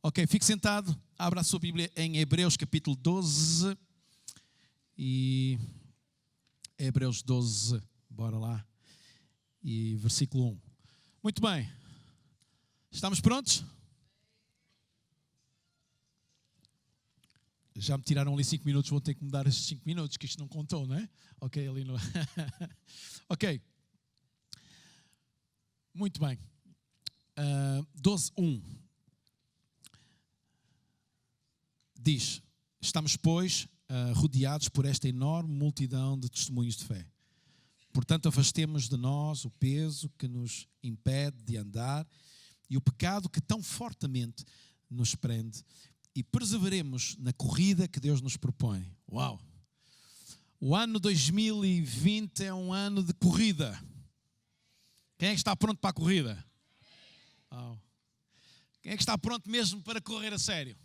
Ok, fique sentado, abra a sua Bíblia em Hebreus capítulo 12 e Hebreus 12, bora lá, e versículo 1. Muito bem, estamos prontos? Já me tiraram ali 5 minutos, vou ter que mudar estes 5 minutos, que isto não contou, não é? Ok, ali no... Ok, muito bem, 12:1. Diz, estamos, pois, rodeados por esta enorme multidão de testemunhos de fé. Portanto, afastemos de nós o peso que nos impede de andar e o pecado que tão fortemente nos prende e perseveremos na corrida que Deus nos propõe. Uau! O ano 2020 é um ano de corrida. Quem é que está pronto para a corrida? Uau! Quem é que está pronto mesmo para correr a sério?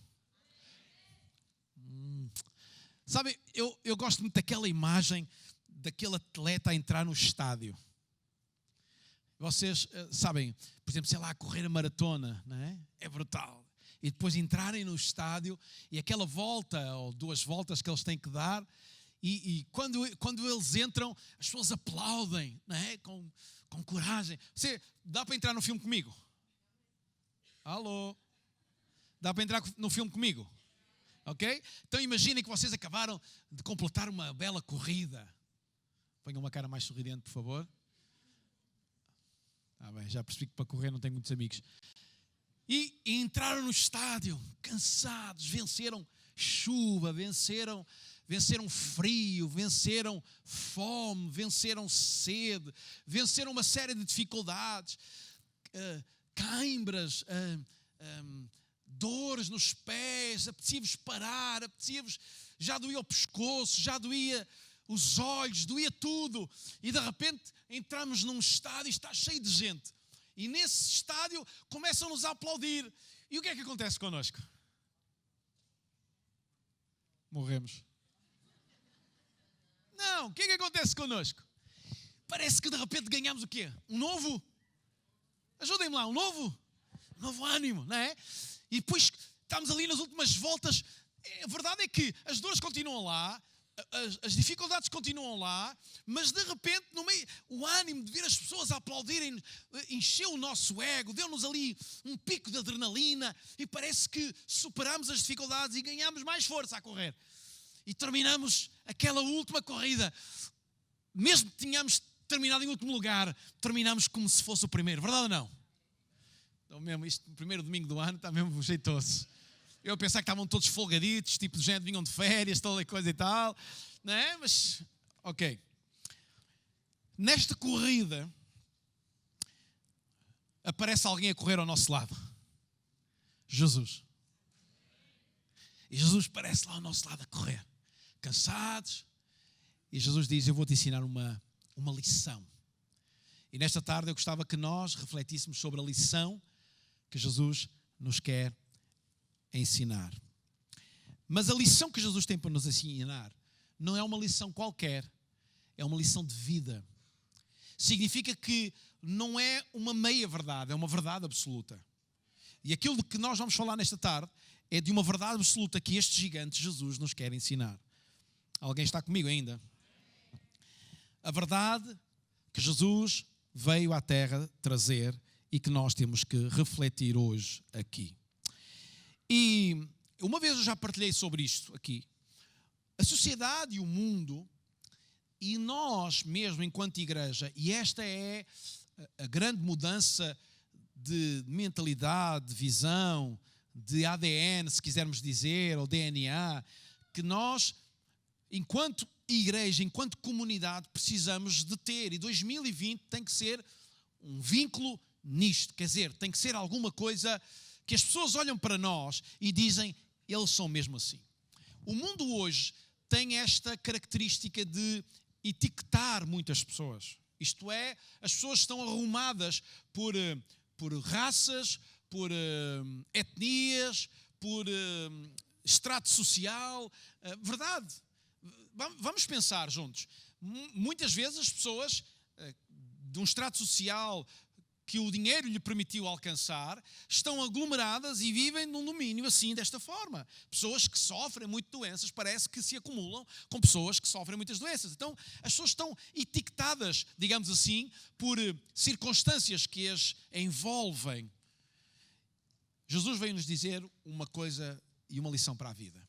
Sabe, eu gosto muito daquela imagem daquele atleta a entrar no estádio. Vocês sabem, por exemplo, sei lá, correr a maratona, não é? É brutal. E depois entrarem no estádio e aquela volta ou 2 voltas que eles têm que dar e quando eles entram, as pessoas aplaudem, não é? Com coragem. Você, dá para entrar no filme comigo? Alô? Dá para entrar no filme comigo? Ok? Então imaginem que vocês acabaram de completar uma bela corrida. Ponham uma cara mais sorridente, por favor. Bem, já percebi que para correr não tenho muitos amigos. E entraram no estádio, cansados, venceram chuva, venceram frio, venceram fome, venceram sede, venceram uma série de dificuldades, cãibras, dores nos pés, apetecia-vos parar, já doía o pescoço, já doía os olhos, doía tudo. E de repente entramos num estádio e está cheio de gente. E nesse estádio começam-nos a aplaudir. E o que é que acontece connosco? Morremos. Não, o que é que acontece connosco? Parece que de repente ganhamos o quê? Um novo? Ajudem-me lá, um novo ânimo, não é? E depois estamos ali nas últimas voltas. A verdade é que as dores continuam lá, as dificuldades continuam lá, mas de repente, no meio, o ânimo de ver as pessoas a aplaudirem encheu o nosso ego, deu-nos ali um pico de adrenalina e parece que superamos as dificuldades e ganhamos mais força a correr. E terminamos aquela última corrida. Mesmo que tenhamos terminado em último lugar, terminamos como se fosse o primeiro. Verdade ou não? Então mesmo, isto no primeiro domingo do ano está mesmo jeitoso. Eu pensava que estavam todos folgaditos, tipo de gente, vinham de férias, toda a coisa e tal, não é? Mas, ok. Nesta corrida, aparece alguém a correr ao nosso lado. Jesus. E Jesus aparece lá ao nosso lado a correr, cansados. E Jesus diz, eu vou te ensinar uma lição. E nesta tarde eu gostava que nós refletíssemos sobre a lição que Jesus nos quer ensinar. Mas a lição que Jesus tem para nos ensinar não é uma lição qualquer, é uma lição de vida. Significa que não é uma meia verdade, é uma verdade absoluta. E aquilo de que nós vamos falar nesta tarde é de uma verdade absoluta que este gigante Jesus nos quer ensinar. Alguém está comigo ainda? A verdade que Jesus veio à Terra trazer e que nós temos que refletir hoje aqui. E uma vez eu já partilhei sobre isto aqui. A sociedade e o mundo, e nós mesmo enquanto igreja, e esta é a grande mudança de mentalidade, de visão, de ADN, se quisermos dizer, ou DNA, que nós, enquanto igreja, enquanto comunidade, precisamos de ter. E 2020 tem que ser um vínculo nisto, quer dizer, tem que ser alguma coisa que as pessoas olham para nós e dizem, eles são mesmo assim. O mundo hoje tem esta característica de etiquetar muitas pessoas. Isto é, as pessoas estão arrumadas por raças, por etnias, por extrato social. Verdade. Vamos pensar juntos. Muitas vezes as pessoas de um extrato social que o dinheiro lhe permitiu alcançar, estão aglomeradas e vivem num domínio assim, desta forma. Pessoas que sofrem muito doenças, parece que se acumulam com pessoas que sofrem muitas doenças. Então, as pessoas estão etiquetadas, digamos assim, por circunstâncias que as envolvem. Jesus veio nos dizer uma coisa e uma lição para a vida.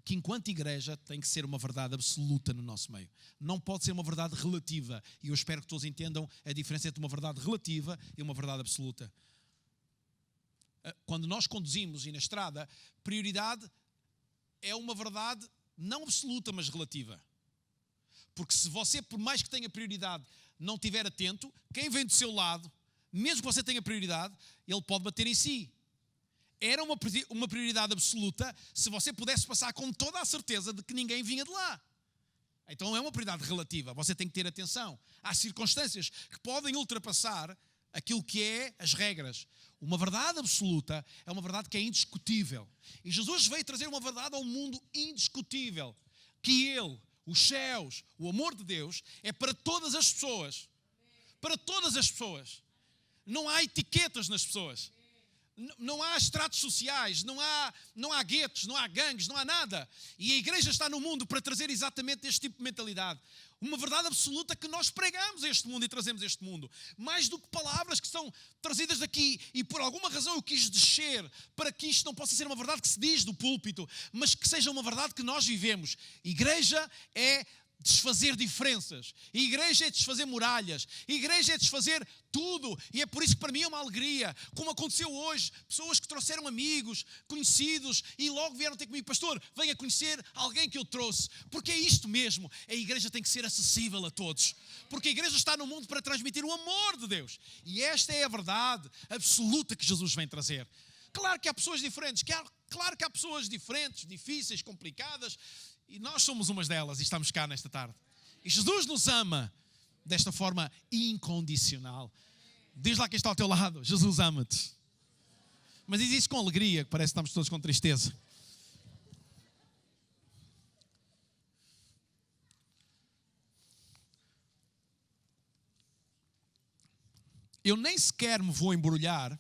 Que enquanto igreja tem que ser uma verdade absoluta no nosso meio. Não pode ser uma verdade relativa. E eu espero que todos entendam a diferença entre uma verdade relativa e uma verdade absoluta. Quando nós conduzimos e na estrada, prioridade é uma verdade não absoluta, mas relativa. Porque se você, por mais que tenha prioridade, não estiver atento, quem vem do seu lado, mesmo que você tenha prioridade, ele pode bater em si. Era uma prioridade absoluta se você pudesse passar com toda a certeza de que ninguém vinha de lá. Então é uma prioridade relativa, você tem que ter atenção. Há circunstâncias que podem ultrapassar aquilo que é as regras. Uma verdade absoluta é uma verdade que é indiscutível. E Jesus veio trazer uma verdade ao mundo indiscutível. Que Ele, os céus, o amor de Deus é para todas as pessoas. Para todas as pessoas. Não há etiquetas nas pessoas. Não há estratos sociais, não há guetos, não há gangues, não há nada. E a igreja está no mundo para trazer exatamente este tipo de mentalidade. Uma verdade absoluta que nós pregamos a este mundo e trazemos a este mundo. Mais do que palavras que são trazidas daqui. E por alguma razão eu quis descer para que isto não possa ser uma verdade que se diz do púlpito, mas que seja uma verdade que nós vivemos. Igreja é desfazer diferenças. A igreja é desfazer muralhas. A igreja é desfazer tudo. E é por isso que para mim é uma alegria. Como aconteceu hoje. Pessoas que trouxeram amigos, conhecidos, e logo vieram ter comigo. Pastor, venha conhecer alguém que eu trouxe. Porque é isto mesmo. A igreja tem que ser acessível a todos. Porque a igreja está no mundo para transmitir o amor de Deus. E esta é a verdade absoluta que Jesus vem trazer. Claro que há pessoas diferentes. Claro que há pessoas diferentes, difíceis, complicadas. E nós somos umas delas e estamos cá nesta tarde. E Jesus nos ama desta forma incondicional. Diz lá quem está ao teu lado, Jesus ama-te. Mas diz isso com alegria, que parece que estamos todos com tristeza. Eu nem sequer me vou embrulhar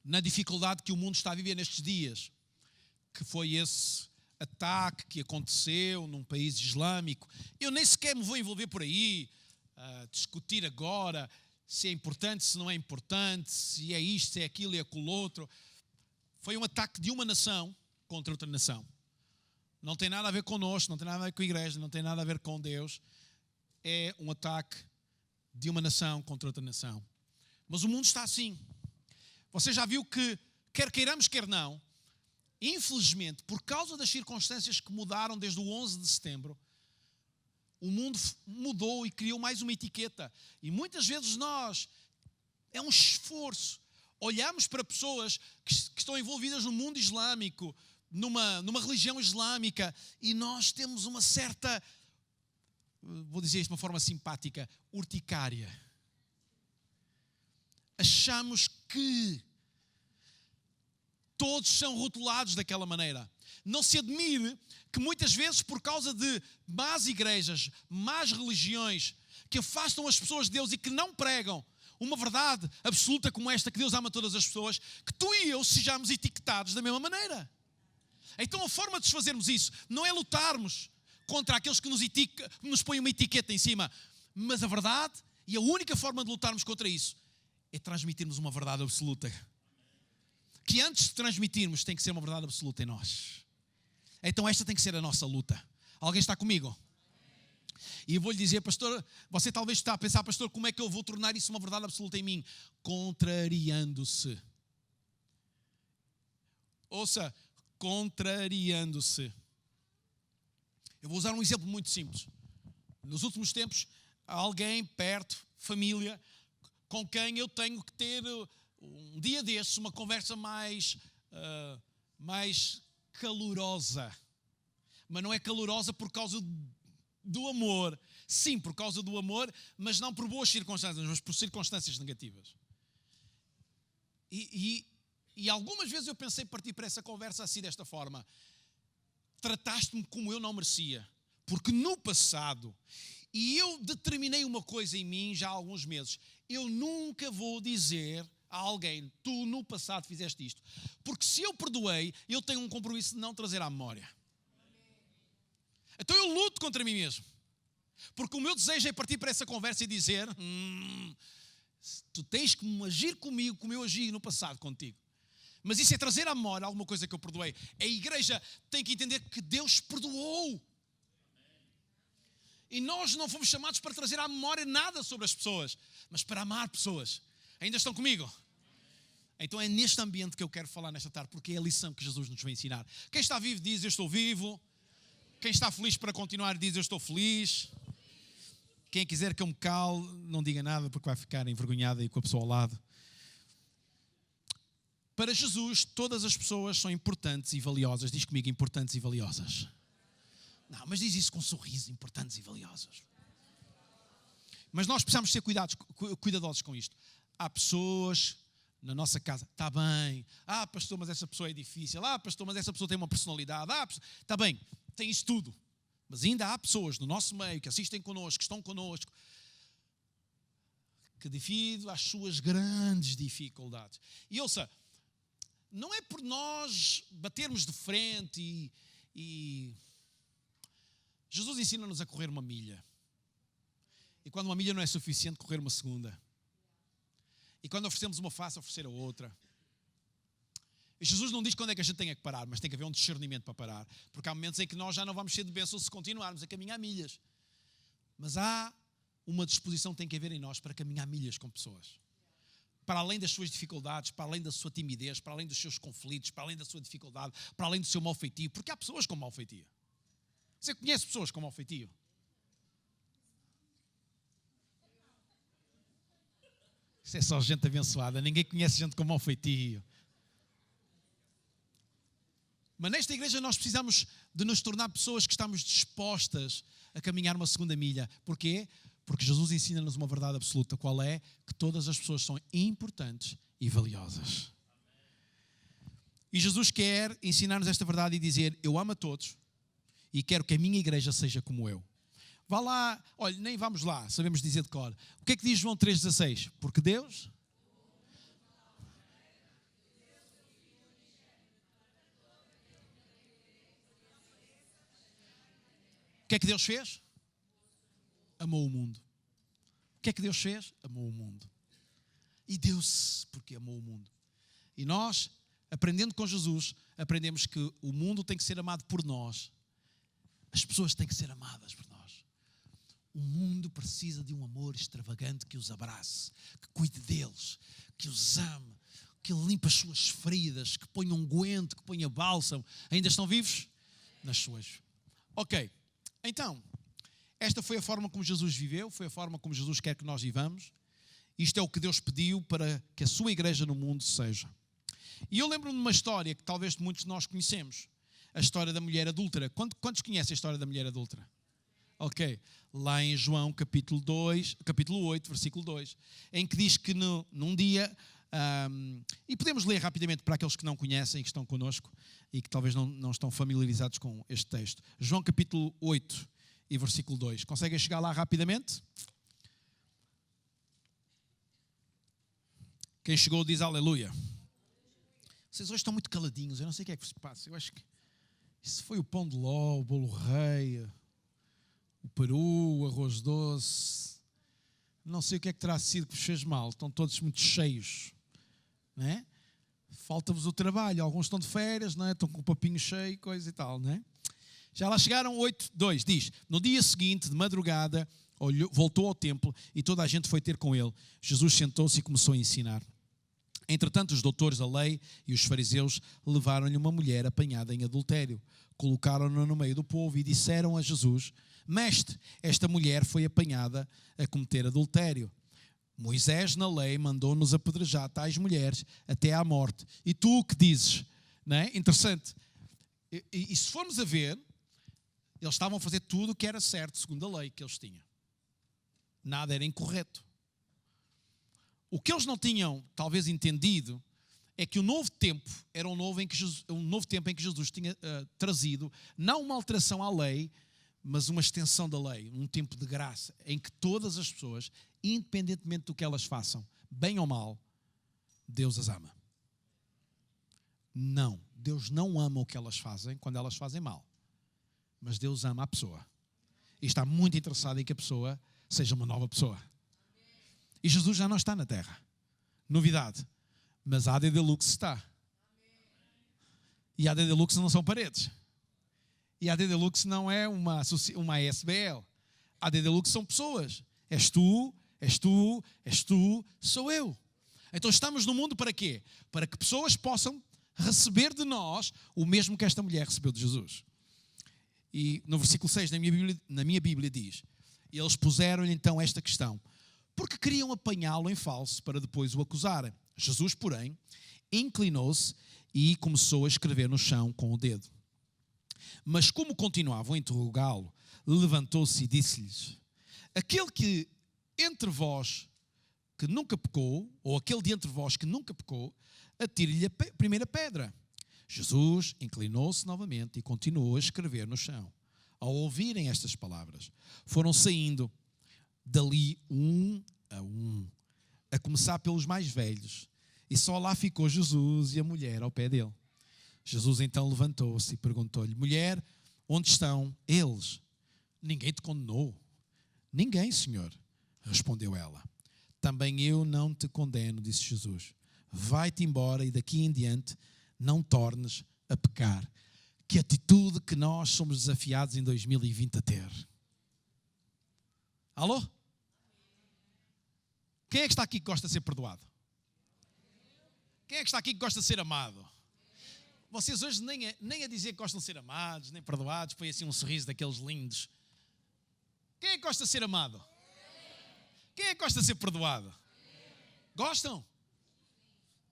na dificuldade que o mundo está a viver nestes dias. Que foi esse ataque que aconteceu num país islâmico. Eu nem sequer me vou envolver por aí, discutir agora se é importante, se não é importante, se é isto, se é aquilo e aquilo outro. Foi um ataque de uma nação contra outra nação. Não tem nada a ver connosco, não tem nada a ver com a igreja, não tem nada a ver com Deus. É um ataque de uma nação contra outra nação. Mas o mundo está assim. Você já viu que, quer queiramos, quer não, infelizmente, por causa das circunstâncias que mudaram desde o 11 de setembro, o mundo mudou e criou mais uma etiqueta. E muitas vezes é um esforço. Olhamos para pessoas que estão envolvidas no mundo islâmico, numa religião islâmica, e nós temos uma certa, vou dizer isto de uma forma simpática, urticária. Achamos que todos são rotulados daquela maneira. Não se admire que muitas vezes, por causa de más igrejas, más religiões, que afastam as pessoas de Deus e que não pregam uma verdade absoluta como esta, que Deus ama todas as pessoas, que tu e eu sejamos etiquetados da mesma maneira. Então a forma de desfazermos isso não é lutarmos contra aqueles que nos põem uma etiqueta em cima, mas a verdade, e a única forma de lutarmos contra isso, é transmitirmos uma verdade absoluta. Que antes de transmitirmos tem que ser uma verdade absoluta em nós. Então esta tem que ser a nossa luta. Alguém está comigo? E eu vou-lhe dizer, pastor, você talvez está a pensar, pastor, como é que eu vou tornar isso uma verdade absoluta em mim? Contrariando-se. Ouça, contrariando-se. Eu vou usar um exemplo muito simples. Nos últimos tempos, há alguém perto, família, com quem eu tenho que ter um dia desses, uma conversa mais calorosa. Mas não é calorosa por causa do amor. Sim, por causa do amor, mas não por boas circunstâncias, mas por circunstâncias negativas. E algumas vezes eu pensei partir para essa conversa assim, desta forma. Trataste-me como eu não merecia. Porque no passado E eu determinei uma coisa em mim já há alguns meses. Eu nunca vou dizer a alguém, tu no passado fizeste isto. Porque se eu perdoei, eu tenho um compromisso de não trazer à memória. Então eu luto contra mim mesmo. Porque o meu desejo é partir para essa conversa e dizer, tu tens que agir comigo como eu agi no passado contigo. Mas isso é trazer à memória alguma coisa que eu perdoei. A igreja tem que entender que Deus perdoou. E nós não fomos chamados para trazer à memória nada sobre as pessoas, mas para amar pessoas. Ainda estão comigo? Então é neste ambiente que eu quero falar nesta tarde, porque é a lição que Jesus nos vai ensinar. Quem está vivo diz, eu estou vivo. Quem está feliz para continuar diz, eu estou feliz. Quem quiser que eu me cale, não diga nada, porque vai ficar envergonhado aí com a pessoa ao lado. Para Jesus, todas as pessoas são importantes e valiosas. Diz comigo, importantes e valiosas. Não, mas diz isso com um sorriso, importantes e valiosos. Mas nós precisamos ser cuidadosos com isto. Há pessoas na nossa casa, está bem. Ah, pastor, mas essa pessoa é difícil. Ah, pastor, mas essa pessoa tem uma personalidade. Ah, está bem, tem isso tudo. Mas ainda há pessoas no nosso meio que assistem connosco, que estão connosco, que devido às suas grandes dificuldades. E ouça, não é por nós batermos de frente e Jesus ensina-nos a correr uma milha. E quando uma milha não é suficiente, correr uma segunda. E quando oferecemos uma face, oferecer a outra. E Jesus não diz quando é que a gente tem que parar, mas tem que haver um discernimento para parar. Porque há momentos em que nós já não vamos ser de bênção se continuarmos a caminhar milhas. Mas há uma disposição que tem que haver em nós para caminhar milhas com pessoas. Para além das suas dificuldades, para além da sua timidez, para além dos seus conflitos, para além da sua dificuldade, para além do seu mau feitio. Porque há pessoas com mau feitio. Você conhece pessoas com mau feitio? Isso é só gente abençoada. Ninguém conhece gente com mau feitio. Mas nesta igreja nós precisamos de nos tornar pessoas que estamos dispostas a caminhar uma segunda milha. Porquê? Porque Jesus ensina-nos uma verdade absoluta. Qual é? Que todas as pessoas são importantes e valiosas. E Jesus quer ensinar-nos esta verdade e dizer, eu amo a todos e quero que a minha igreja seja como eu. Vá lá, olha, nem vamos lá, sabemos dizer de cor. O que é que diz João 3,16? Porque Deus... O que é que Deus fez? Amou o mundo. O que é que Deus fez? Amou o mundo. E deu-se porque amou o mundo. E nós, aprendendo com Jesus, aprendemos que o mundo tem que ser amado por nós. As pessoas têm que ser amadas por nós. O mundo precisa de um amor extravagante que os abrace, que cuide deles, que os ame, que limpe as suas feridas, que ponha unguento, que ponha bálsamo. Ainda estão vivos? Nas suas. Ok. Então, esta foi a forma como Jesus viveu, foi a forma como Jesus quer que nós vivamos. Isto é o que Deus pediu para que a sua igreja no mundo seja. E eu lembro-me de uma história que talvez muitos de nós conhecemos. A história da mulher adúltera. Quantos conhecem a história da mulher adúltera? Ok. Lá em João capítulo 8, versículo 2, em que diz que num dia... e podemos ler rapidamente para aqueles que não conhecem e que estão connosco e que talvez não estão familiarizados com este texto. João capítulo 8 e versículo 2. Conseguem chegar lá rapidamente? Quem chegou diz aleluia. Vocês hoje estão muito caladinhos, eu não sei o que é que se passa. Eu acho que isso foi o pão de ló, o bolo rei, o peru, o arroz doce. Não sei o que é que terá sido que vos fez mal. Estão todos muito cheios. Não é? Falta-vos o trabalho, alguns estão de férias, não é? Estão com o papinho cheio, coisa e tal, não é? Já lá chegaram 8:2, diz, no dia seguinte, de madrugada, voltou ao templo e toda a gente foi ter com ele. Jesus sentou-se e começou a ensinar. Entretanto, os doutores da lei e os fariseus levaram-lhe uma mulher apanhada em adultério, colocaram-na no meio do povo e disseram a Jesus, Mestre, esta mulher foi apanhada a cometer adultério. Moisés, na lei, mandou-nos apedrejar tais mulheres até à morte. E tu o que dizes? Não é? Interessante. E se formos a ver, eles estavam a fazer tudo o que era certo, segundo a lei que eles tinham. Nada era incorreto. O que eles não tinham, talvez, entendido, é que o novo tempo era um novo tempo em que Jesus tinha trazido, não uma alteração à lei, mas uma extensão da lei, um tempo de graça, em que todas as pessoas, independentemente do que elas façam, bem ou mal, Deus as ama. Não, Deus não ama o que elas fazem quando elas fazem mal, mas Deus ama a pessoa e está muito interessado em que a pessoa seja uma nova pessoa. E Jesus já não está na terra, novidade, mas a AD Deluxe está. E a AD Deluxe não são paredes. E a AD Deluxe não é uma SBL. A AD Deluxe são pessoas. És tu, sou eu. Então estamos no mundo para quê? Para que pessoas possam receber de nós o mesmo que esta mulher recebeu de Jesus. E no versículo 6 na minha Bíblia diz: eles puseram-lhe então esta questão, porque queriam apanhá-lo em falso para depois o acusarem. Jesus, porém, inclinou-se e começou a escrever no chão com o dedo. Mas como continuavam a interrogá-lo, levantou-se e disse-lhes: aquele que entre vós que nunca pecou, ou aquele de entre vós que nunca pecou, atire-lhe a primeira pedra. Jesus inclinou-se novamente e continuou a escrever no chão. Ao ouvirem estas palavras, foram saindo dali um, a começar pelos mais velhos, e só lá ficou Jesus e a mulher ao pé dele. Jesus então levantou-se e perguntou-lhe: mulher, onde estão eles? Ninguém te condenou? Ninguém, Senhor, respondeu ela. Também eu não te condeno, disse Jesus. Vai-te embora e daqui em diante não tornes a pecar. Que atitude que nós somos desafiados em 2020 a ter. Alô? Quem é que está aqui que gosta de ser perdoado? Quem é que está aqui que gosta de ser amado? Vocês hoje nem a dizer que gostam de ser amados, nem perdoados, põe assim um sorriso daqueles lindos. Quem é que gosta de ser amado? Quem é que gosta de ser perdoado? Gostam?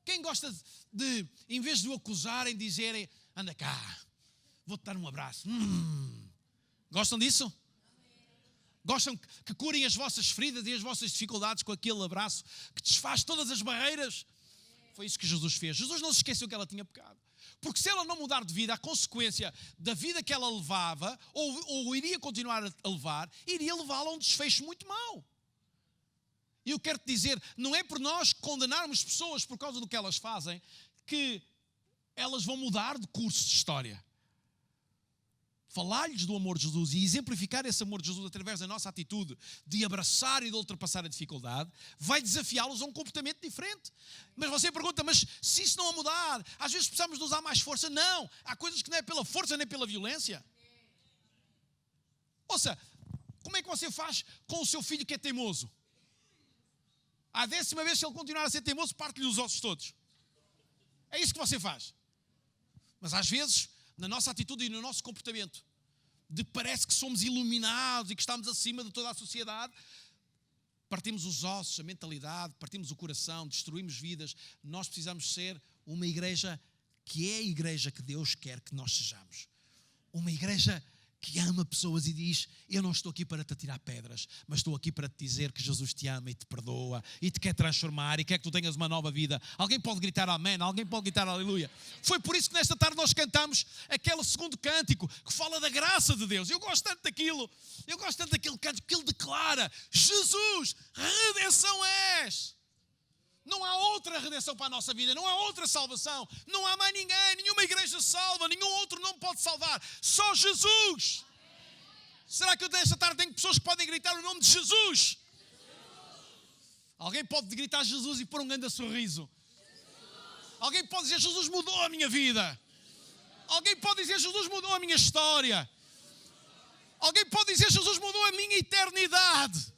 Quem gosta de, em vez de o acusarem, dizerem: anda cá, vou-te dar um abraço. Gostam disso? Gostam que curem as vossas feridas e as vossas dificuldades com aquele abraço que desfaz todas as barreiras? Foi isso que Jesus fez. Jesus não se esqueceu que ela tinha pecado. Porque se ela não mudar de vida, a consequência da vida que ela levava, ou iria continuar a levar, iria levá-la a um desfecho muito mau. E eu quero te dizer, não é por nós condenarmos pessoas por causa do que elas fazem, que elas vão mudar de curso de história. Falar-lhes do amor de Jesus e exemplificar esse amor de Jesus através da nossa atitude de abraçar e de ultrapassar a dificuldade, vai desafiá-los a um comportamento diferente. Mas você pergunta: mas se isso não a mudar, às vezes precisamos de usar mais força? Não, há coisas que não é pela força nem pela violência. Ouça, como é que você faz com o seu filho que é teimoso? À 10ª vez, se ele continuar a ser teimoso, parte-lhe os ossos todos. É isso que você faz. Mas às vezes, na nossa atitude e no nosso comportamento, parece que somos iluminados e que estamos acima de toda a sociedade, partimos os ossos, a mentalidade, partimos o coração, destruímos vidas. Nós precisamos ser uma igreja que é a igreja que Deus quer que nós sejamos. Uma igreja que ama pessoas e diz: eu não estou aqui para te atirar pedras, mas estou aqui para te dizer que Jesus te ama e te perdoa e te quer transformar e quer que tu tenhas uma nova vida. Alguém pode gritar amém? Alguém pode gritar aleluia? Foi por isso que nesta tarde nós cantamos aquele segundo cântico que fala da graça de Deus. Eu gosto tanto daquilo, eu gosto tanto daquele cântico que ele declara: Jesus, redenção és. Não há outra redenção para a nossa vida, não há outra salvação, não há mais ninguém, nenhuma igreja salva, nenhum outro nome pode salvar, só Jesus. Será que eu nesta tarde tenho pessoas que podem gritar o nome de Jesus? Alguém pode gritar Jesus e pôr um grande sorriso? Alguém pode dizer: Jesus mudou a minha vida? Alguém pode dizer: Jesus mudou a minha história? Alguém pode dizer: Jesus mudou a minha eternidade?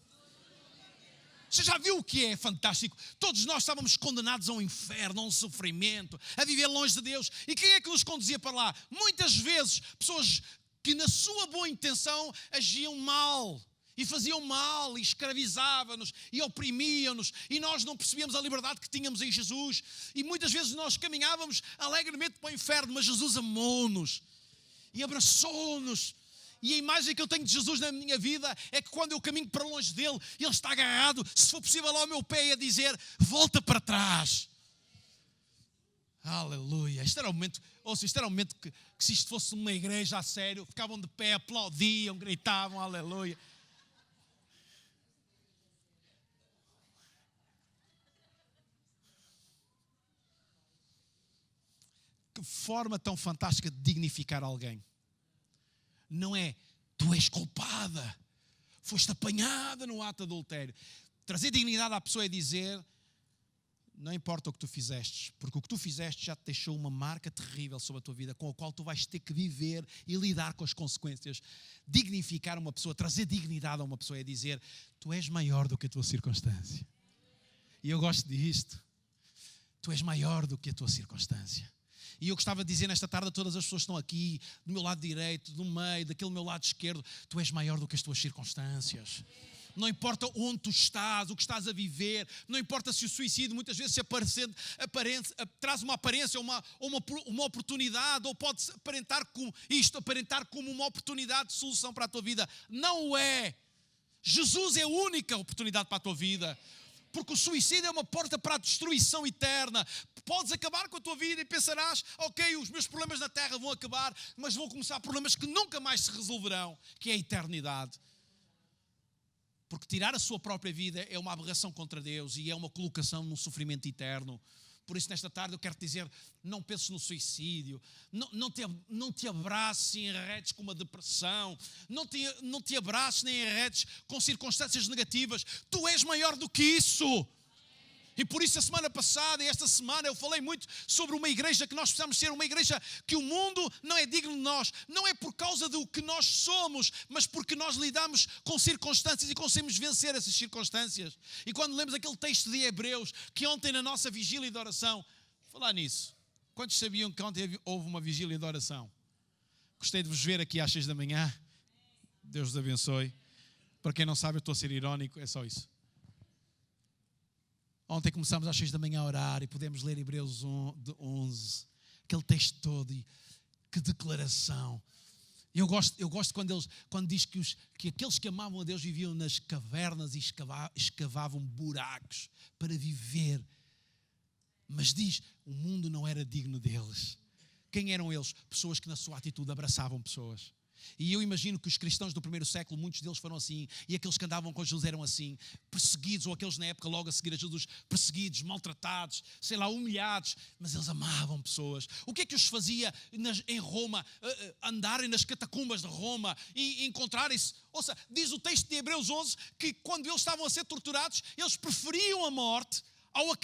Você já viu o que é fantástico? Todos nós estávamos condenados a um inferno, a um sofrimento, a viver longe de Deus. E quem é que nos conduzia para lá? Muitas vezes, pessoas que na sua boa intenção agiam mal. E faziam mal, e escravizavam-nos, e oprimiam-nos. E nós não percebíamos a liberdade que tínhamos em Jesus. E muitas vezes nós caminhávamos alegremente para o inferno, mas Jesus amou-nos e abraçou-nos. E a imagem que eu tenho de Jesus na minha vida é que quando eu caminho para longe dele, ele está agarrado, se for possível, ao meu pé, e a dizer: volta para trás. Aleluia. Isto era um momento que se isto fosse uma igreja a sério, ficavam de pé, aplaudiam, gritavam, aleluia. Que forma tão fantástica de dignificar alguém. Não é, tu és culpada, foste apanhada no ato de adultério. Trazer dignidade à pessoa é dizer, não importa o que tu fizestes, porque o que tu fizeste já te deixou uma marca terrível sobre a tua vida, com a qual tu vais ter que viver e lidar com as consequências. Dignificar uma pessoa, trazer dignidade a uma pessoa é dizer, tu és maior do que a tua circunstância. E eu gosto disto. Tu és maior do que a tua circunstância. E eu gostava de dizer nesta tarde a todas as pessoas que estão aqui, do meu lado direito, do meio, daquele meu lado esquerdo, tu és maior do que as tuas circunstâncias. Não importa onde tu estás, o que estás a viver, não importa se o suicídio muitas vezes traz uma aparência, uma oportunidade, ou pode aparentar como uma oportunidade de solução para a tua vida. Não o é. Jesus é a única oportunidade para a tua vida. Porque o suicídio é uma porta para a destruição eterna. Podes acabar com a tua vida e pensarás, ok, os meus problemas na terra vão acabar, mas vão começar problemas que nunca mais se resolverão, que é a eternidade. Porque tirar a sua própria vida é uma aberração contra Deus e é uma colocação num sofrimento eterno. Por isso, nesta tarde, eu quero te dizer, não penses no suicídio, não te abraces em enredes com uma depressão, não te abraces nem enredes com circunstâncias negativas. Tu és maior do que isso. E por isso a semana passada e esta semana eu falei muito sobre uma igreja que nós precisamos ser uma igreja que o mundo não é digno de nós. Não é por causa do que nós somos, mas porque nós lidamos com circunstâncias e conseguimos vencer essas circunstâncias. E quando lemos aquele texto de Hebreus, que ontem na nossa vigília de oração, falar nisso, quantos sabiam que ontem houve uma vigília de oração? Gostei de vos ver aqui às 6 da manhã. Deus vos abençoe. Para quem não sabe, eu estou a ser irónico, é só isso. Ontem começámos às 6 da manhã a orar e podemos ler Hebreus 11, aquele texto todo, e que declaração. Eu gosto quando diz que aqueles que amavam a Deus viviam nas cavernas e escavavam buracos para viver. Mas diz, o mundo não era digno deles. Quem eram eles? Pessoas que na sua atitude abraçavam pessoas. E eu imagino que os cristãos do primeiro século, muitos deles foram assim, e aqueles que andavam com Jesus eram assim, perseguidos, ou aqueles na época logo a seguir a Jesus, perseguidos, maltratados, humilhados, mas eles amavam pessoas. O que é que os fazia em Roma, andarem nas catacumbas de Roma e encontrarem-se? Ouça, diz o texto de Hebreus 11 que quando eles estavam a ser torturados, eles preferiam a morte ao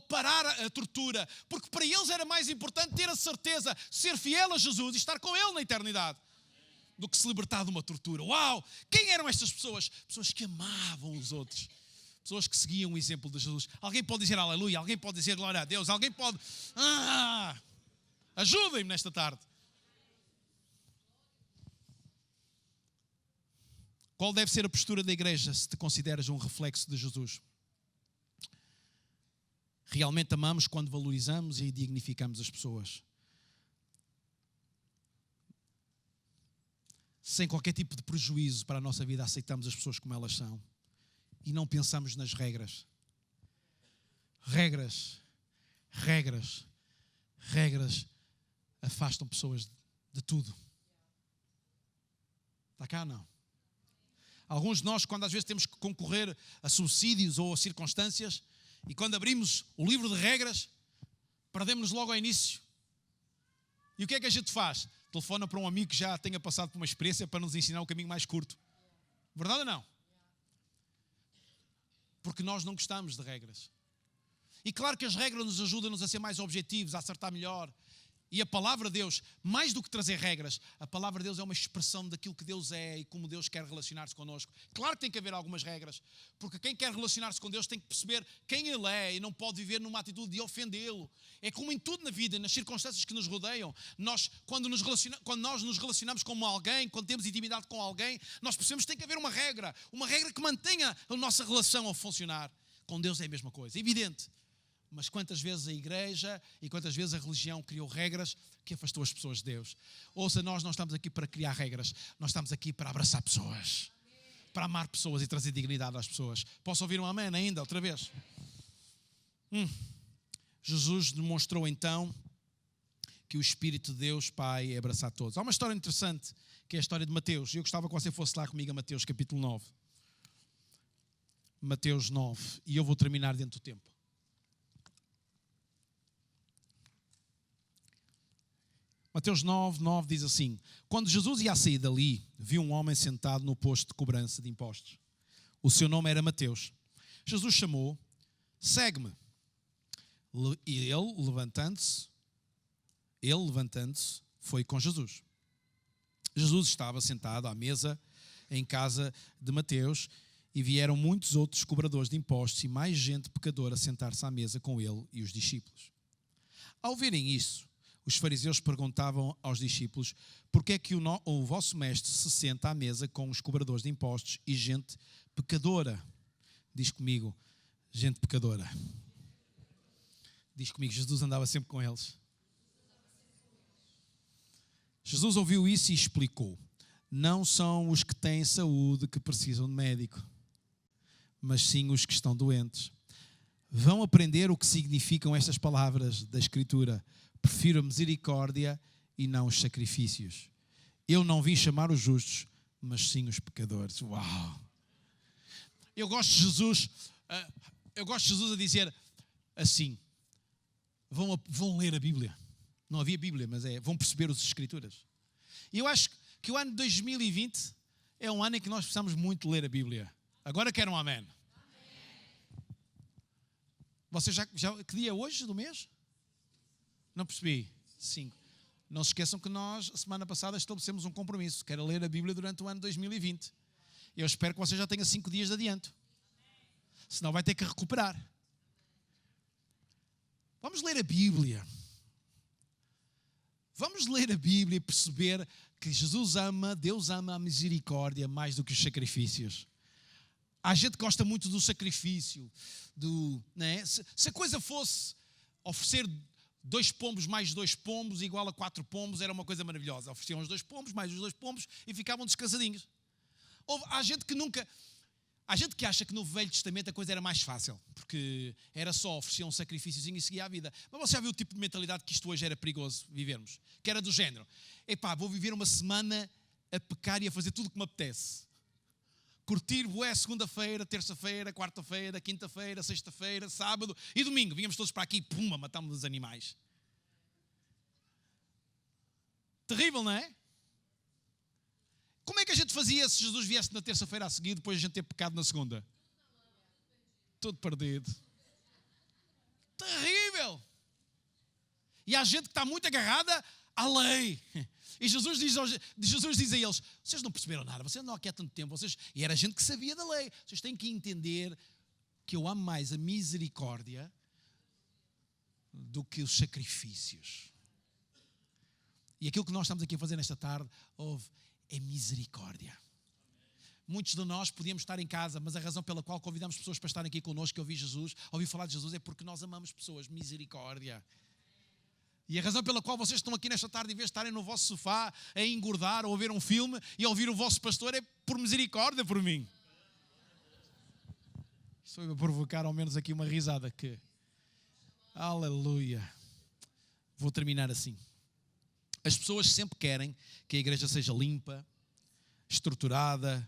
parar a tortura, porque para eles era mais importante ter a certeza, ser fiel a Jesus e estar com Ele na eternidade, do que se libertar de uma tortura. Uau! Quem eram estas pessoas? Pessoas que amavam os outros, pessoas que seguiam o exemplo de Jesus. Alguém pode dizer aleluia, alguém pode dizer glória a Deus, alguém pode... ajudem-me nesta tarde. Qual deve ser a postura da igreja se te consideras um reflexo de Jesus? Realmente amamos quando valorizamos e dignificamos as pessoas. Sem qualquer tipo de prejuízo para a nossa vida, aceitamos as pessoas como elas são. E não pensamos nas regras. Regras afastam pessoas de tudo. Está cá ou não? Alguns de nós, quando às vezes temos que concorrer a subsídios ou a circunstâncias, e quando abrimos o livro de regras, perdemos-nos logo ao início. E o que é que a gente faz? Telefona para um amigo que já tenha passado por uma experiência para nos ensinar o caminho mais curto. Verdade ou não? Porque nós não gostamos de regras. E claro que as regras nos ajudam-nos a ser mais objetivos, a acertar melhor. E a palavra de Deus, mais do que trazer regras, a palavra de Deus é uma expressão daquilo que Deus é e como Deus quer relacionar-se connosco. Claro que tem que haver algumas regras, porque quem quer relacionar-se com Deus tem que perceber quem Ele é e não pode viver numa atitude de ofendê-lo. É como em tudo na vida, nas circunstâncias que nos rodeiam. Quando nós nos relacionamos com alguém, quando temos intimidade com alguém, nós percebemos que tem que haver uma regra que mantenha a nossa relação a funcionar. Com Deus é a mesma coisa, é evidente. Mas quantas vezes a igreja e quantas vezes a religião criou regras que afastou as pessoas de Deus. Ouça, nós não estamos aqui para criar regras, nós estamos aqui para abraçar pessoas, para amar pessoas e trazer dignidade às pessoas. Posso ouvir um amém ainda, outra vez? Jesus demonstrou então que o Espírito de Deus, Pai, é abraçar todos. Há uma história interessante, que é a história de Mateus. Eu gostava que você fosse lá comigo a Mateus, capítulo 9. Mateus 9. E eu vou terminar dentro do tempo. Mateus 9, 9 diz assim: quando Jesus ia a sair dali, viu um homem sentado no posto de cobrança de impostos. O seu nome era Mateus. Jesus chamou: segue-me. E ele, levantando-se, foi com Jesus. Jesus estava sentado à mesa em casa de Mateus e vieram muitos outros cobradores de impostos e mais gente pecadora sentar-se à mesa com ele e os discípulos. Ao verem isso, os fariseus perguntavam aos discípulos: por que é que o vosso mestre se senta à mesa com os cobradores de impostos e gente pecadora? Diz comigo, gente pecadora. Diz comigo, Jesus andava sempre com eles. Jesus ouviu isso e explicou: não são os que têm saúde que precisam de médico, mas sim os que estão doentes. Vão aprender o que significam estas palavras da Escritura: prefiro a misericórdia e não os sacrifícios. Eu não vim chamar os justos, mas sim os pecadores. Uau! Eu gosto de Jesus a dizer assim: vão ler a Bíblia. Não havia Bíblia, mas vão perceber as Escrituras. E eu acho que o ano de 2020 é um ano em que nós precisamos muito ler a Bíblia. Agora quero um amém. Você já que dia é hoje do mês? Não percebi. 5. Não se esqueçam que nós, a semana passada, estabelecemos um compromisso. Quero ler a Bíblia durante o ano de 2020. Eu espero que você já tenha 5 dias de adianto. Senão vai ter que recuperar. Vamos ler a Bíblia. Vamos ler a Bíblia e perceber que Deus ama a misericórdia mais do que os sacrifícios. Há gente que gosta muito do sacrifício. Né? Se a coisa fosse oferecer 2 pombos mais 2 pombos igual a 4 pombos, era uma coisa maravilhosa. Ofereciam os 2 pombos mais os 2 pombos e ficavam descansadinhos. Há gente que acha que no Velho Testamento a coisa era mais fácil, porque era só oferecer um sacrifíciozinho e seguir a vida. Mas você já viu o tipo de mentalidade que isto hoje era perigoso vivermos? Que era do género: vou viver uma semana a pecar e a fazer tudo o que me apetece. Curtir segunda-feira, terça-feira, quarta-feira, quinta-feira, sexta-feira, sábado e domingo. Vínhamos todos para aqui e pum, matámos os animais. Terrível, não é? Como é que a gente fazia se Jesus viesse na terça-feira a seguir, depois de a gente ter pecado na segunda? Tudo perdido. Terrível! E há gente que está muito agarrada à lei. E Jesus diz a eles: vocês não perceberam nada, vocês andam aqui há tanto tempo, e era gente que sabia da lei. Vocês têm que entender que eu amo mais a misericórdia do que os sacrifícios. E aquilo que nós estamos aqui a fazer nesta tarde é misericórdia. Muitos de nós podíamos estar em casa, mas a razão pela qual convidamos pessoas para estarem aqui connosco, que ouvir falar de Jesus, é porque nós amamos pessoas. Misericórdia. E a razão pela qual vocês estão aqui nesta tarde, em vez de estarem no vosso sofá a engordar ou a ver um filme e a ouvir o vosso pastor, é por misericórdia por mim. Estou a provocar ao menos aqui uma risada que... Aleluia. Vou terminar assim. As pessoas sempre querem que a igreja seja limpa, estruturada,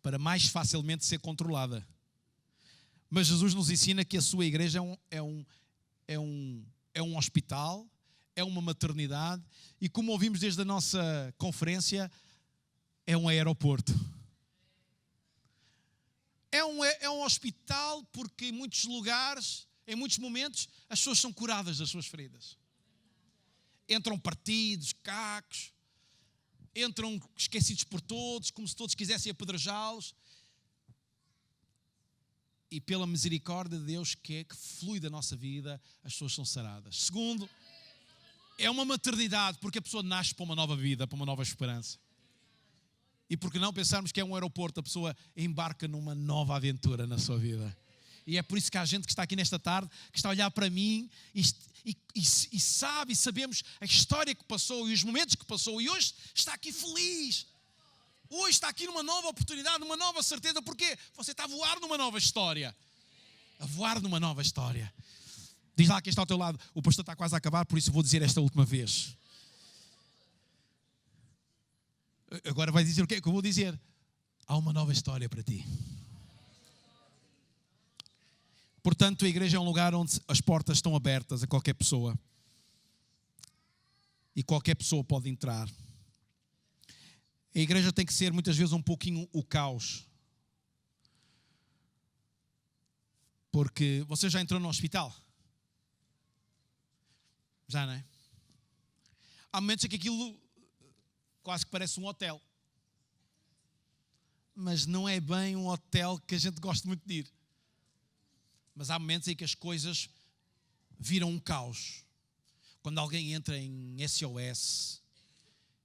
para mais facilmente ser controlada. Mas Jesus nos ensina que a sua igreja é um hospital, é uma maternidade e, como ouvimos desde a nossa conferência, é um aeroporto. É um hospital porque em muitos lugares, em muitos momentos, as pessoas são curadas das suas feridas. Entram partidos, cacos, entram esquecidos por todos, como se todos quisessem apedrejá-los. E pela misericórdia de Deus que flui da nossa vida, as pessoas são saradas. Segundo, é uma maternidade, porque a pessoa nasce para uma nova vida, para uma nova esperança. E porque não pensarmos que é um aeroporto, a pessoa embarca numa nova aventura na sua vida. E é por isso que há gente que está aqui nesta tarde, que está a olhar para mim e sabe, e sabemos a história que passou e os momentos que passou, e hoje está aqui feliz. Hoje está aqui numa nova oportunidade, numa nova certeza. Porquê? Você está a voar numa nova história. A voar numa nova história. Diz lá quem está ao teu lado, o pastor está quase a acabar, por isso vou dizer esta última vez. Agora vai dizer o que é que eu vou dizer? Há uma nova história para ti. Portanto, a igreja é um lugar onde as portas estão abertas a qualquer pessoa. E qualquer pessoa pode entrar. A igreja tem que ser muitas vezes um pouquinho o caos. Porque você já entrou no hospital? Já, não é? Há momentos em que aquilo quase que parece um hotel. Mas não é bem um hotel que a gente gosta muito de ir. Mas há momentos em que as coisas viram um caos. Quando alguém entra em SOS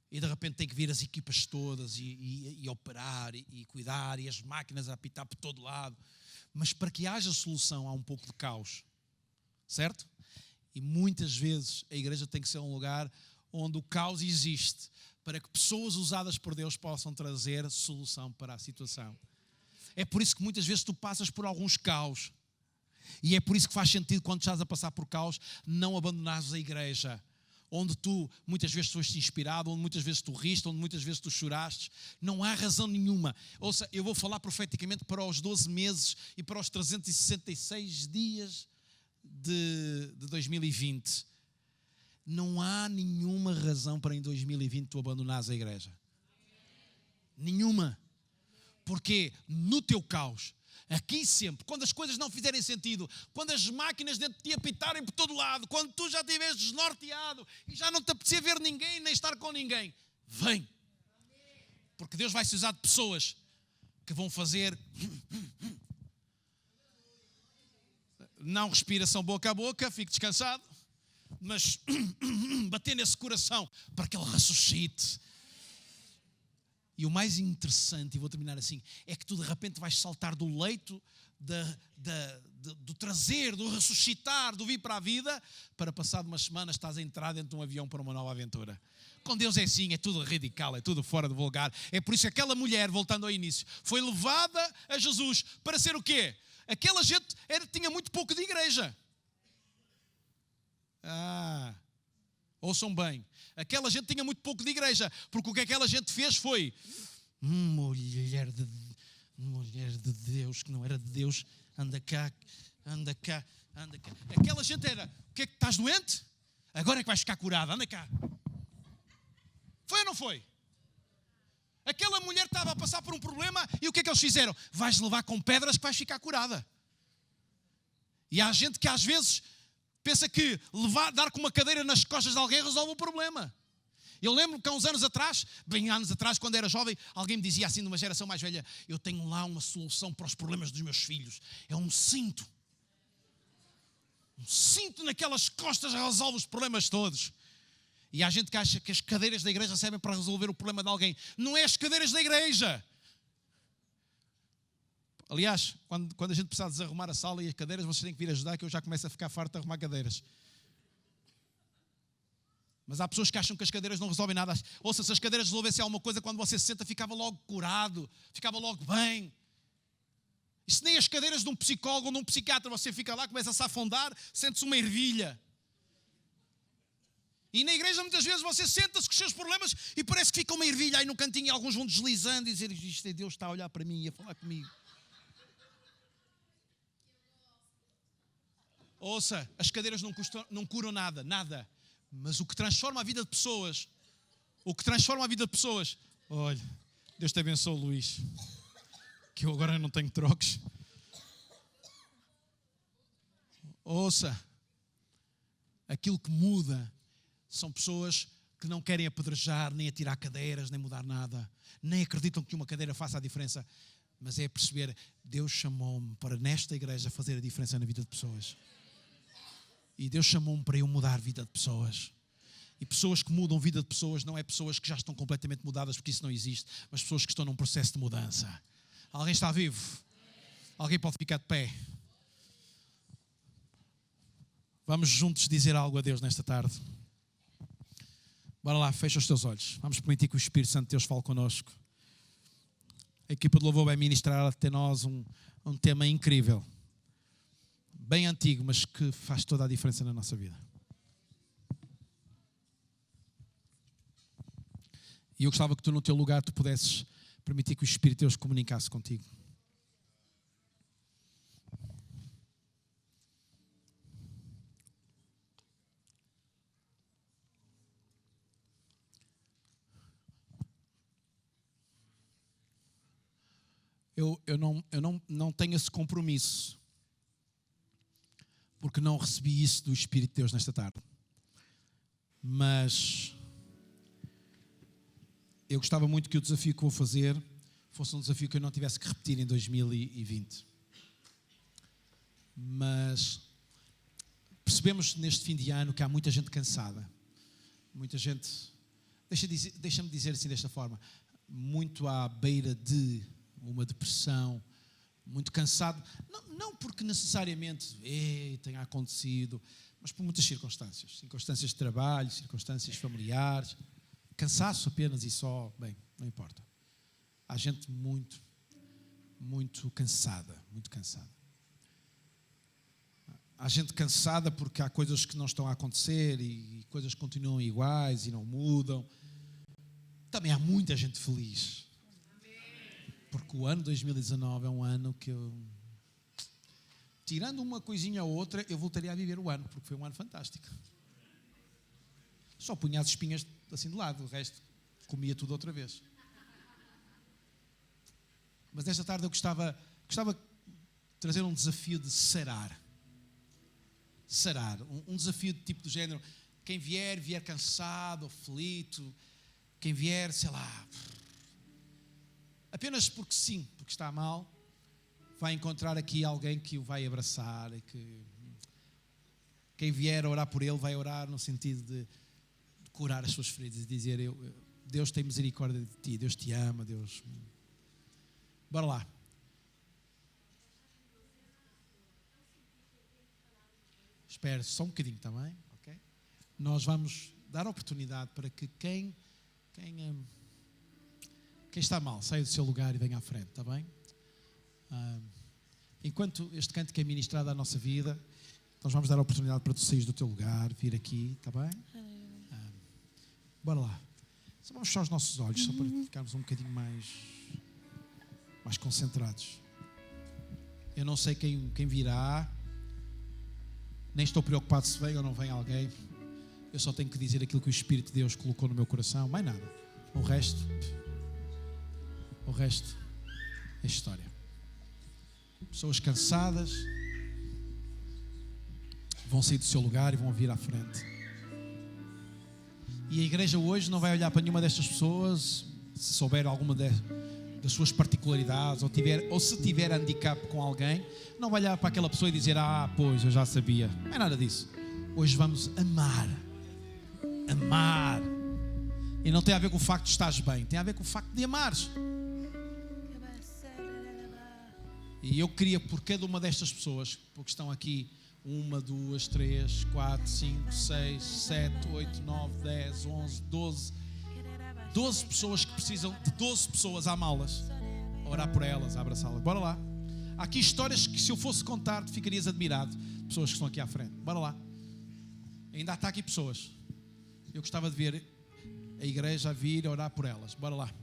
e de repente tem que vir as equipas todas e operar e cuidar e as máquinas a apitar por todo lado. Mas para que haja solução há um pouco de caos. Certo? E muitas vezes a igreja tem que ser um lugar onde o caos existe para que pessoas usadas por Deus possam trazer solução para a situação. É por isso que muitas vezes tu passas por alguns caos. E é por isso que faz sentido, quando estás a passar por caos, não abandonares a igreja. Onde tu, muitas vezes, foste inspirado, onde muitas vezes tu riste, onde muitas vezes tu choraste. Não há razão nenhuma. Ouça, eu vou falar profeticamente para os 12 meses e para os 366 dias de 2020. Não há nenhuma razão para em 2020 tu abandonares a igreja. Nenhuma. Porque no teu caos, aqui sempre, quando as coisas não fizerem sentido, quando as máquinas dentro de ti apitarem por todo lado, quando tu já estiveres desnorteado e já não te apetecer ver ninguém, nem estar com ninguém, vem. Porque Deus vai se usar de pessoas que vão fazer não respiração boca a boca, fique descansado, mas bater nesse coração para que ele ressuscite. E o mais interessante, e vou terminar assim, é que tu de repente vais saltar do leito, do trazer, do ressuscitar, do vir para a vida, para passado umas semanas estás a entrar dentro de um avião para uma nova aventura. Com Deus é assim, é tudo radical, é tudo fora de vulgar. É por isso que aquela mulher, voltando ao início, foi levada a Jesus para ser o quê? Aquela gente tinha muito pouco de igreja. Ouçam bem, aquela gente tinha muito pouco de igreja, porque o que aquela gente fez foi mulher de Deus, que não era de Deus, anda cá. Aquela gente era, o que é que estás doente? Agora é que vais ficar curada, anda cá. Foi ou não foi? Aquela mulher estava a passar por um problema e o que é que eles fizeram? Vais levar com pedras que vais ficar curada. E há gente que às vezes pensa que dar com uma cadeira nas costas de alguém resolve o problema. Eu lembro que há uns anos atrás, bem anos atrás, quando era jovem, alguém me dizia assim, de uma geração mais velha, eu tenho lá uma solução para os problemas dos meus filhos. É um cinto. Um cinto naquelas costas resolve os problemas todos. E há gente que acha que as cadeiras da igreja servem para resolver o problema de alguém. Não é as cadeiras da igreja. Aliás, quando a gente precisar desarrumar a sala e as cadeiras, vocês têm que vir ajudar, que eu já começo a ficar farto de arrumar cadeiras. Mas há pessoas que acham que as cadeiras não resolvem nada. Ouça, se as cadeiras resolvessem alguma coisa, quando você se senta, ficava logo curado, ficava logo bem. E se nem as cadeiras de um psicólogo ou de um psiquiatra, você fica lá, começa a se afundar, sente-se uma ervilha. E na igreja muitas vezes você senta-se com os seus problemas e parece que fica uma ervilha aí no cantinho e alguns vão deslizando e dizer, isto é Deus está a olhar para mim e a falar comigo. Ouça, as cadeiras não curam nada. Mas o que transforma a vida de pessoas, olha, Deus te abençoe, Luís, que eu agora não tenho trocos. Ouça, aquilo que muda são pessoas que não querem apedrejar, nem atirar cadeiras, nem mudar nada, nem acreditam que uma cadeira faça a diferença, mas é perceber, Deus chamou-me para nesta igreja fazer a diferença na vida de pessoas. E Deus chamou-me para eu mudar a vida de pessoas. E pessoas que mudam a vida de pessoas não é pessoas que já estão completamente mudadas, porque isso não existe, mas pessoas que estão num processo de mudança. Alguém está vivo? Alguém pode ficar de pé? Vamos juntos dizer algo a Deus nesta tarde. Bora lá, fecha os teus olhos. Vamos permitir que o Espírito Santo de Deus fale connosco. A equipa de louvor vai ministrar até nós um tema incrível. bem antigo, mas que faz toda a diferença na nossa vida. E eu gostava que tu, no teu lugar, tu pudesses permitir que o Espírito de Deus comunicasse contigo. Eu não tenho esse compromisso, porque não recebi isso do Espírito de Deus nesta tarde. Mas eu gostava muito que o desafio que vou fazer fosse um desafio que eu não tivesse que repetir em 2020. Mas percebemos neste fim de ano que há muita gente cansada. Muita gente, deixa-me dizer assim desta forma, muito à beira de uma depressão, muito cansado, não porque necessariamente tenha acontecido, mas por muitas circunstâncias de trabalho, circunstâncias familiares, cansaço apenas e só, bem, não importa. Há gente muito cansada, muito cansada. Há gente cansada porque há coisas que não estão a acontecer e coisas continuam iguais e não mudam. Também há muita gente feliz. Porque o ano 2019 é um ano que eu, tirando uma coisinha ou outra, eu voltaria a viver o ano, porque foi um ano fantástico. Só punha as espinhas assim de lado, o resto comia tudo outra vez. Mas esta tarde eu gostava de trazer um desafio de sarar. Sarar, um desafio de tipo do género, quem vier cansado, aflito, quem vier, sei lá, apenas porque sim, porque está mal, vai encontrar aqui alguém que o vai abraçar e que quem vier orar por ele vai orar no sentido de curar as suas feridas e dizer, Deus tem misericórdia de ti, Deus te ama, Deus... Bora lá. Espere só um bocadinho também, ok? Nós vamos dar oportunidade para que quem está mal saia do seu lugar e venha à frente, está bem? Enquanto este canto que é ministrado à nossa vida, nós vamos dar a oportunidade para tu sair do teu lugar, vir aqui, está bem? Bora lá. Só vamos fechar os nossos olhos, só para ficarmos um bocadinho mais concentrados. Eu não sei quem virá, nem estou preocupado se vem ou não vem alguém. Eu só tenho que dizer aquilo que o Espírito de Deus colocou no meu coração, mais nada. O resto é história. Pessoas cansadas vão sair do seu lugar e vão vir à frente. E a igreja hoje não vai olhar para nenhuma destas pessoas, se souber alguma das suas particularidades, ou se tiver handicap com alguém, não vai olhar para aquela pessoa e dizer, pois, eu já sabia. Não é nada disso. Hoje vamos amar. E não tem a ver com o facto de estares bem, tem a ver com o facto de amares. E eu queria, por cada uma destas pessoas, porque estão aqui 1, 2, 3, 4, 5, 6, 7, 8, 9, 10, 11, 12 pessoas que precisam de 12 pessoas a amá-las, a orar por elas, a abraçá-las. Bora lá. Há aqui histórias que, se eu fosse contar, tu ficarias admirado. Pessoas que estão aqui à frente. Bora lá. Ainda está aqui pessoas. Eu gostava de ver a igreja a vir a orar por elas. Bora lá.